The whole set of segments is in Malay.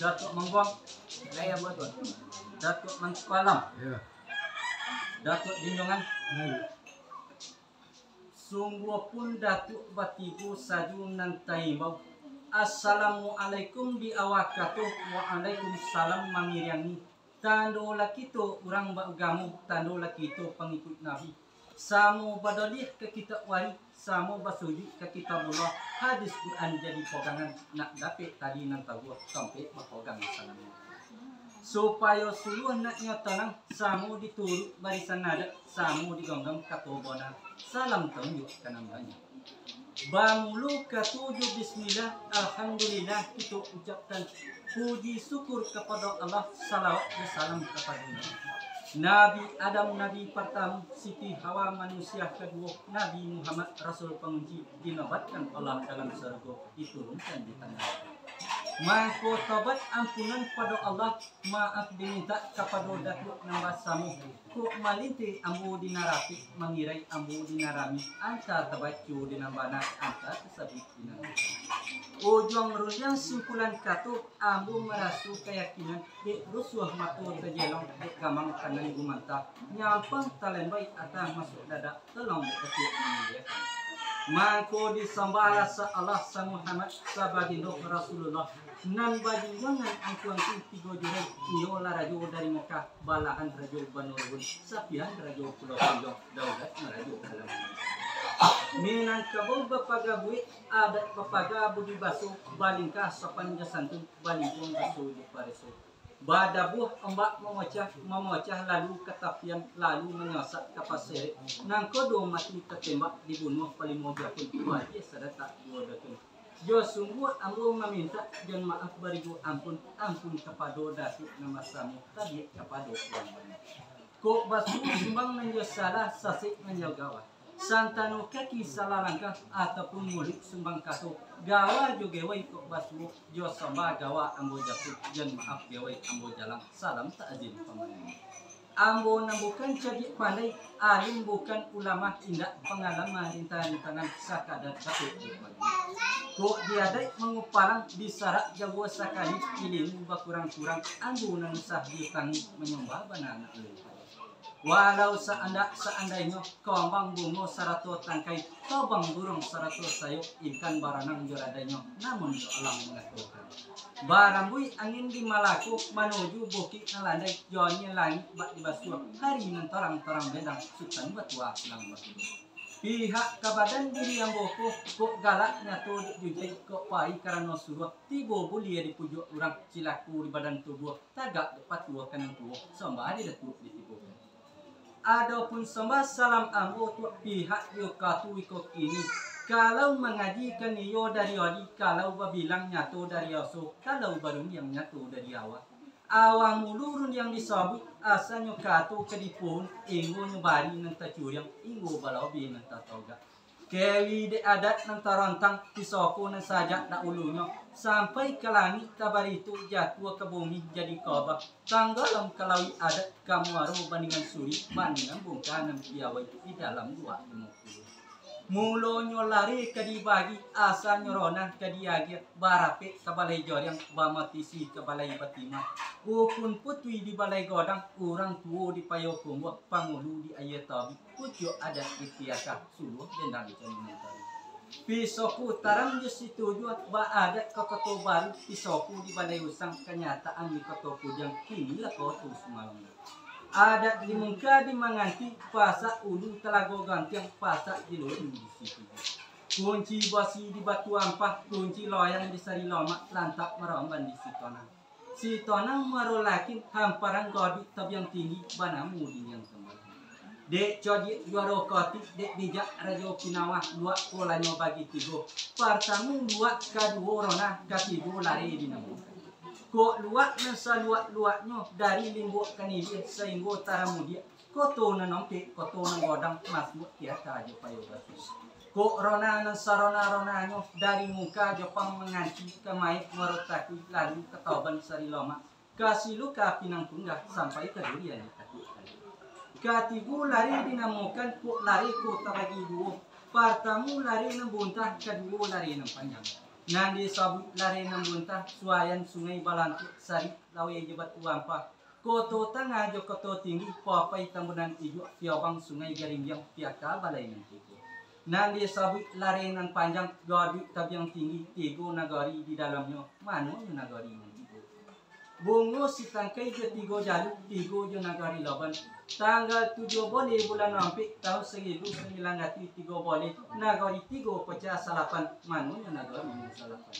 Datuk Mangguang, Raya Betul, Datuk Mangkualam, Datuk Jinjongan, sungguh pun Datuk Batiku Sajung Nantai Bau. Assalamualaikum biawakatuh, waalaikumsalam mangiriangi. Tando lakito urang baugamu, tando lakito pengikut Nabi. Samo badolih ke kita wari, samo basuji ke kita bulah. Hadis Quran jadi pegangan, nak dapet tadi nang tahu sampai berpegang salam. Supaya suluh naknya tenang, samo diturut barisan nada, samo digonggam katobona. Salam tunjuk kanambanya. Bamulu ketujuh bismillah, alhamdulillah kita ucapkan puji syukur kepada Allah, salawat dan salam kepada Nabi Adam, Nabi pertama, Siti Hawa manusia kedua, Nabi Muhammad Rasul penguji dinobatkan Allah dalam surga, diturunkan di tanah. Maka tobat ampunan pada Allah, maaf diminta kepada Datuk Nambasamu. Ku malinti ambu dinarapi, mengirai ambu dinarami, anta tabacu dinambana, anta tersabit dinarami. Ujung runyang simpulan katu, ambu merasu keyakinan, di rusuh matu terjelong, di gamang kanan gumanta, nyampang talenbai atau masuk dada, tolong kecil mengirai. Maka disembahlah sa Allah sa Muhammad sa baginda Rasulullah nan bajingan angkuang tigo jurang iyo la rajo dari Mekah balahan rajo Banurun sapian rajo Pulau Pulau daulat rajo dalam Minang kabau bapagabuit adat bapagabu di baso balingkah sopan jasantun balingkong baso di pareso badabuh ombak memecah lalu ketapian lalu menyosak ke pasir nang kodo mati tertembak dibunuh palimoja pun wajah sadata dua datun jo sungguh ambo meminta dan maaf beribu ampun kepada Datuk Nambasamu tadi kepada orang banyak kok basu sumbang menjo salah sasik menjo gawa santano kaki salah langkah ataupun mulik sumbang kato gawa jo gewai kok basu jo samba gawa ambo jatuh dan maaf gewai ambo jalan salam takzim pamain ambo bukan jadi pandai alim bukan ulama indak pengalaman rintangan sakadar Datuk kok diadai menguparang disarak jawa sakali ilmu bakurang-kurang ambo nan sah ditangi menyembah banana walau seandainya kembang bungo sarato tangkai tobang burung sarato sayuk ikan baranang joradanya namun Allah mengatakan barambui angin di Malaku menuju bukit nalandai jonya langit bak di basuh hari nan torang-torang bedang sultan batua selang batu pihak kabadan diri yang boko kok galak nyatu dijujai kok pai karena suruh tibo bulia di pujuk orang cilaku di badan tubuh tagak depat tua kanan tua sembah di datuk di tibo adapun sembah salam ambo tu pihak yo katu ikut ini kalau mengajikan yo dari odi kalau babilang nyatu dari aso kalau baru yang nyatu dari awak awang mulurun yang disabut asalnya katu kedipun inggo nyobari nang tacuriang inggo balabi nang tatoga kewi de adat nang tarantang pisoko nang sajak na ulunya sampai ke langit kabar itu jatuh ke bumi jadi kobak tanggalam kalawi adat kamu aru bandingan suri bandingan bungkanan piawai di dalam dua ilmu mulonyo lari ke dibagi asal nyoronan ke diagir barape ke balai joryang bamatisi ke balai batima ukun putwi di balai godang urang tuo di payo kumwa pangulu di ayat tabi pujo ada istiaka suluh dendang jamin tadi pisoku tarang just setuju ba adat ke keto baru pisoku di balai usang kenyataan di keto pujang kini lah kau tu semalam adat di muka di manganti pasak ulu telago gantiang pasak di luar di situ kunci basi di batu ampah kunci loyang di sari lomak lantak meramban di sitonang sitonang marolakin hamparan godi tab yang tinggi banamu di yang kembali Dek codi juara koti dek bijak rajo Okinawa dua polanyo bagi tigo. Pertamu luak kedua rona ketigo lari dinamu. Ko luak nasa luaknyo dari limbo kanili sehingga taramudia. Koto na nompe koto na godang masmut tiada aja payo batus. Ko rona nasa rona nyo dari muka Jepang menganci kemai merotaki lalu ketoban sari loma. Kasih luka pinang punggah sampai ke durian kaki. Katigu lari dinamukan ko lari ko tabagi duo. Pertamu lari ng buntah, kedua lari ng panjang. Nandi sabut lari ng buntah, suayan sungai Balantik, sari lawe jebat uampa. Koto tengah jo koto tinggi, papai tambunan ijo, piawang sungai Garingyang, piaka balai ng tigo. Nandi sabut lari ng panjang, gadi tabiang tinggi, tigo nagari di dalamnya, mano yung nagari ng tigo. Bungo si tangkay jo tigo jalu, tigo jo nagari laban. Tanggal 7 boleh bulan Rampik tahun 1903 boleh nagari 3 pecah salapan manunya nagari salapan.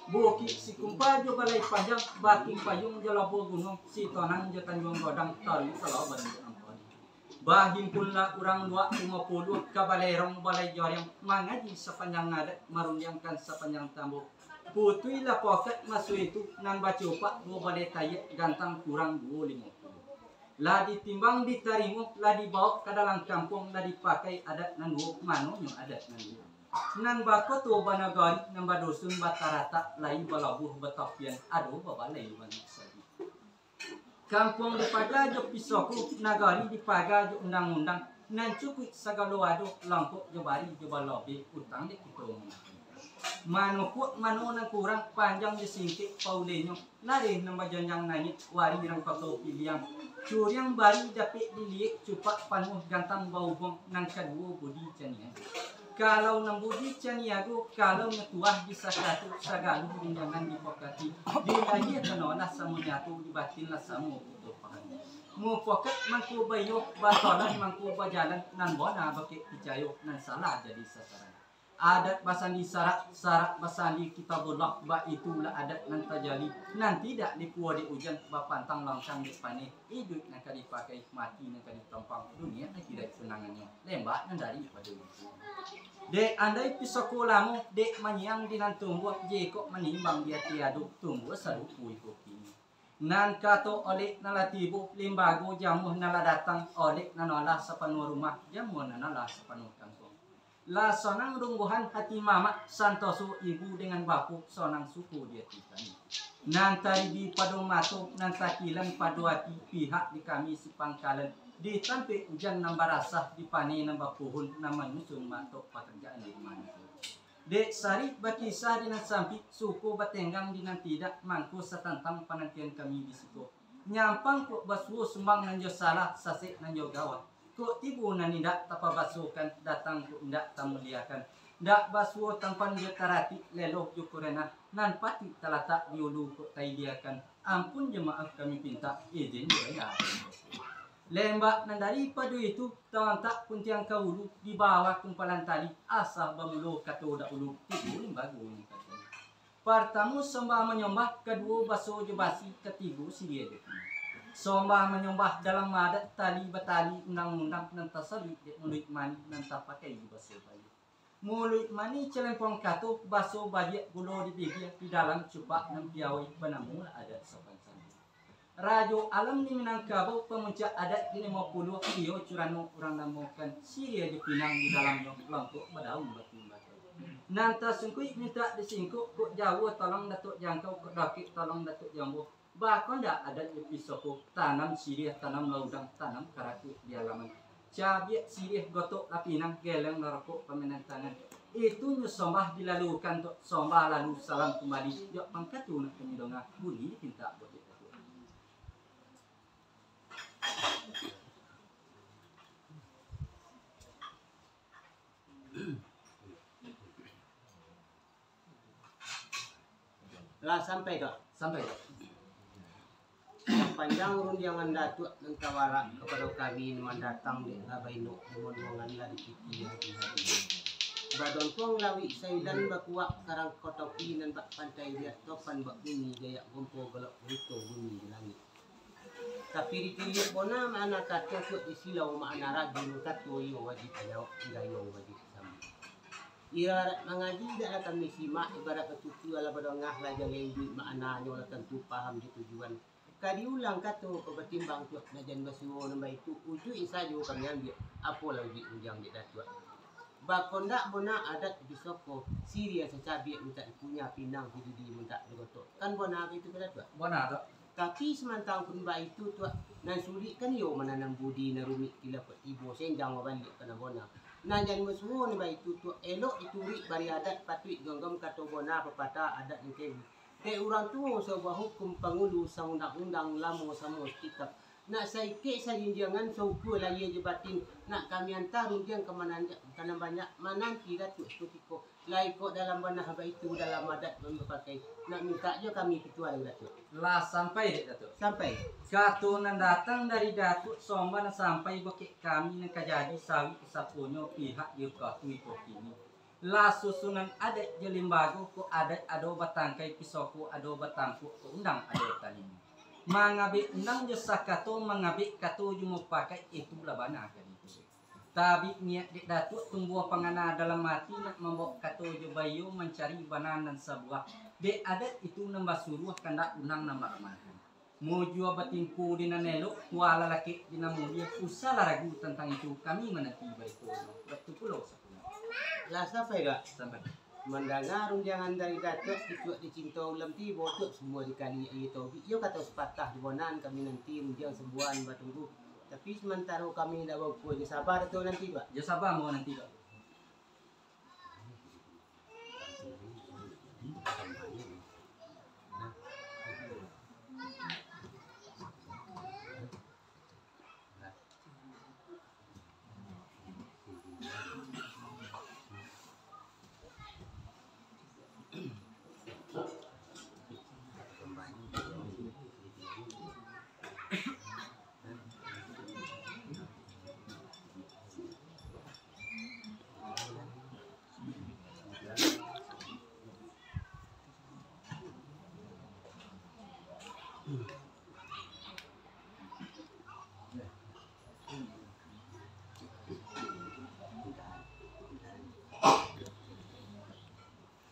Bukit si kumpa jo balai panjang baking payung jo labo gunung si tonang jo tanjung godang tali kalaban ampun. Bahimpun la urang 250 ka balerong balai jorang mangaji sepanjang ngadat marunjangkan sepanjang tambo. Putui la poket masu itu nan bacopak bo balai tayet gantang kurang 250. Lah ditimbang diterima, lah dibawa ke dalam kampung, lah dipakai adat nan mano yang adat nan nan bako tu banagari nan badosun batarata lai balabuh batapian ado babalai banyak saja. Kampung dipaga jo pisoku nagari dipaga jo undang-undang nan cukup sagalo ado lampok jo bari jo balobe utang de kita mano nang kurang panjang di singkit paulenyo lari nang bajanjang nangit wari rang pato piliang curiang bari dapat dilihat cupak panuh gantang bau bong nang kedua budi cania. Kalau nang budi caniago kalau ngetuah bisa satu sagalu undangan dipokati di lagi tenolah samunyatu dibatin lah samu untuk pahan. Mu pokat mangku bayo batolan mangku bajalan nan bona bakit picayo nan salah jadi sasaran. Adat basandi sarak basandi kita bolak ba itulah adat nan tajali nan tidak dikuah di hujan ba pantang langsang di pane hidup nan kali pakai mati nan kali tampang dunia nan tidak senangannya lembak nan dari pada itu dek andai pisoko lamu dek manyang dinan tumbuh je kok menimbang dia tiaduk tumbuh sarupui kopi nan kato oleh nalatibu limbago jamuh nala datang oleh nanolah sepenuh rumah jamuh nanolah sepenuh kampung. La sonang rungguhan hati mama santoso ibu dengan bapu sonang suku dia titani. Nantari di padong mato nantakilan padu hati pihak di kami si pangkalan di tampe hujan nambah rasah di pane nambah pohon nama nusung mato pekerjaan di mana. Dek sari bakisah dengan sampik suku batenggang dengan tidak mangku setantang panantian kami di situ. Nyampang kok basuh sumbang nanjo salah sasek nanjo gawat. Kok tibu nandak tapa basukan datang ku ndak tamuliakan ndak basuh tampan dia tarati leloh jukurena nan pati talatak diulu kok taidiakan ampun jemaah kami pinta izin ya lembak nan daripada itu tawang tak puntiang kaulu di bawah kumpalan tali asah bamulo kato da ulu tibu limbago ni kata pertama sembah menyembah kedua basuh jebasi ketiga sidia sombah menyembah dalam adat tali batali undang-undang nan tasabit mulut mani nan tak pakai di baso bayi. Mulut mani celempong kato baso bayi gulo di bibir di dalam cupak nan piawai penamu adat sopan santun. Rajo alam di Minangkabau pemuncak adat di 50 kio curano orang namukan siria di pinang di dalamnya kelompok badaun batu-batu. Nanta sungkui minta disingkuk kok jauh tolong datuk jangkau kok dakik tolong datuk jambu. Bahkan tidak ada episode tanam sirih, tanam laudang, tanam karaku di halaman. Cabai sirih gotok lapinang geleng narokok pemenan tangan. Itu sombah dilalukan untuk sombah lalu salam kembali. Yuk pangkat tu nak kemidonga bunyi pinta buat itu. Lah sampai kak. Sampai. Panjang rundiangan datuk dan tawarak kepada kami mendatang di Abaino mengongan lari kiki yang badon pong lawi sayudan bakuak karang kotopi dan bak pantai liat topan bak bumi gaya gompo galak buto bumi di langit Tapi dipilih bona mana kata tu isilau mana ragin kata yo wajib jawab gayo wajib sama. Ia mengaji dah kami simak ibarat ketutu ala badongah lah jalan duit makna nyo lah tentu paham di tujuan. Kadi ulang kata ke bertimbang tu najan basuo nambah itu uju isajo kami ambil apa lagi ujang di datua. Bakon dak bona adat bisoko Syria secabi minta punya pinang hidup di minta digotok. Kan bona itu ke datua. Bona tu. Tapi semantang pun baik itu tu nan sulit kan yo menanam budi na rumit kila ibu senjang balik kana bona. Nan jan musuh ni baik itu tu elok dituri bari adat patut genggam kato bona pepatah adat ni ke. Ke orang tu sebuah hukum pengulu sang undang-undang lamo samo kitab. Nak saike salinjangan sauku lah ye jebatin nak kami hantar runtiang ke mana kana banyak mananti datu setiko lai kok dalam banah haba itu dalam adat memakai nak minta je kami ketua datu. Lah sampai dek Datuk. Sampai Katunan datang dari Datuk Somban sampai bukit kami yang kajadi sawi sapunyo pihak yukatu itu kini. Lah susunan adat je limbago ko adat ado batangkai pisoko ado batangku ko undang adat talini. Mangabik undang je sakato mangabik kato jumo pakai itu labana kan itu. Tapi niat dek Datuk tunggu pangana dalam mati nak membawa kato je bayu mencari bananan sebuah. Dek adat itu nambah suruh kandak unang nambah makan. Mau jua batimpu di nanelo, kuala laki di namulia, usah ragu tentang itu. Kami menanti baik waktu pulau sepuluh. lah sampai gak Sampai. mendengar undangan dari Datuk dicuak dicinta ulam ti botok semua dikali itu. Yo kata sepatah di bonan kami nanti unjang sebuan batunggu. Tapi sementara kami dah bawa je sabar tu nanti Pak. Ya sabar mau nanti Pak.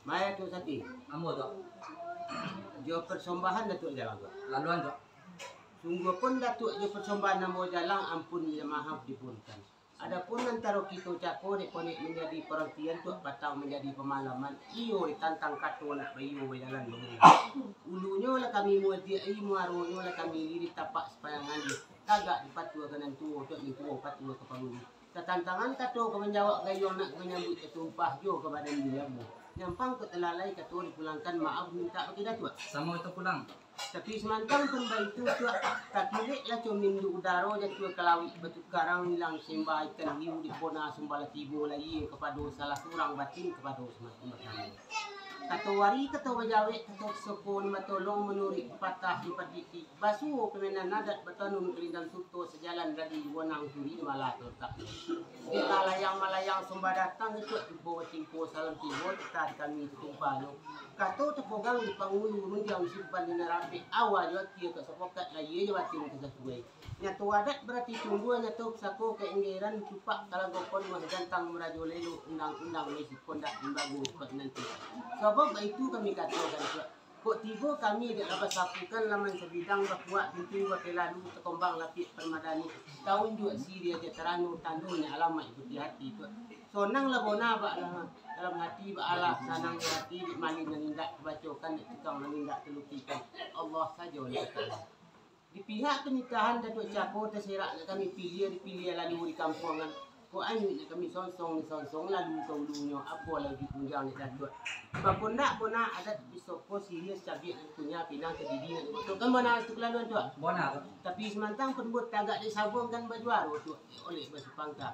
Maya tu sati. Amo tu. Jo persembahan Datuk jalan tu. Laluan tu. Sungguh pun Datuk jo persembahan namo jalan ampun ya maaf dipunkan. Adapun antara kita cako dek konek menjadi perhatian tu patang menjadi pemalaman. Iyo ditantang kato nak bayu jalan begini. Ulunya lah kami muat dia, muaronya lah kami lirik tapak sepanjangan dia. Tagak dipatu kanan tu, tu ni tu patu ke panguli. Tantangan kato ke menjawab gayo nak menyambut ketumpah jo ke badan dia mu. Nyampang ke telalai kato dipulangkan maaf minta bagi Datuk. Sama itu pulang. Tapi semantang pun baik tu tak kira lah cumin di udara jatuh kelawi batu karang hilang sembah ikan hiu di pona sembala tibo lagi kepada salah seorang batin kepada semacam kata wari kata wajawe kata sokon matolong menuri patah di padiki basuh kemenan nadat batanun kelindang suto sejalan dari wanang suri malah tertak kita malayang sembah datang itu bawa timpo salam timur kita kami tumpah kata terpogang di pangulu runjang simpan di narapi awal juga kia ke sepokat lah ia je batin ke sesuai nyatu adat berarti tunggu nyatu sako keenggeran cupak kalau gopon mas gantang merajo lelu undang-undang mesi kondak imbagu cepat nanti sebab itu kami katakan kok tiba kami dapat sapukan laman sebidang bakuat pintu wakil lalu terkembang lapis permadani tahun juga Syria je teranu tandunya alamat itu hati itu sonang lah bona bak lah dalam hati bak Allah sanang hati di malin menindak bacokan tukang menindak telukikan Allah saja oleh di pihak pernikahan Datuk Cako terserak kami dipilih lalu di kampungan ko anu kami sonsong lalu ke ulunya apa lagi punjang ni Datuk bakon nak bona adat bisoko serius cabi punya pinang kedidi betul kan bona itu kelaluan tu Bona tu. tapi semantang pun tagak di sabung kan bajuar tu oleh baju pangka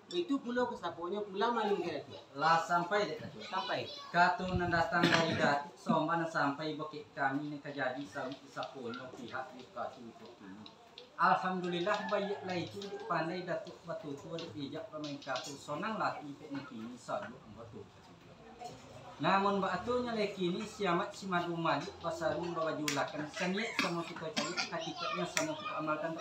itu pulau kesaponya pulang maling ke Datuk Lah sampai dek Datuk. sampai Katunan datang dari Datuk Somban sampai bukit kami yang kajadi sawi sapunyo pihak yukatu itu kini. Alhamdulillah baiklah itu pandai Datuk batu tu ada ijak pemain katu sonang latih pek kini sadu batu. Namun batunya leki ini siamat si madu malik pasarung bawa julakan sanyek sama kita cari hakikatnya sama kita amalkan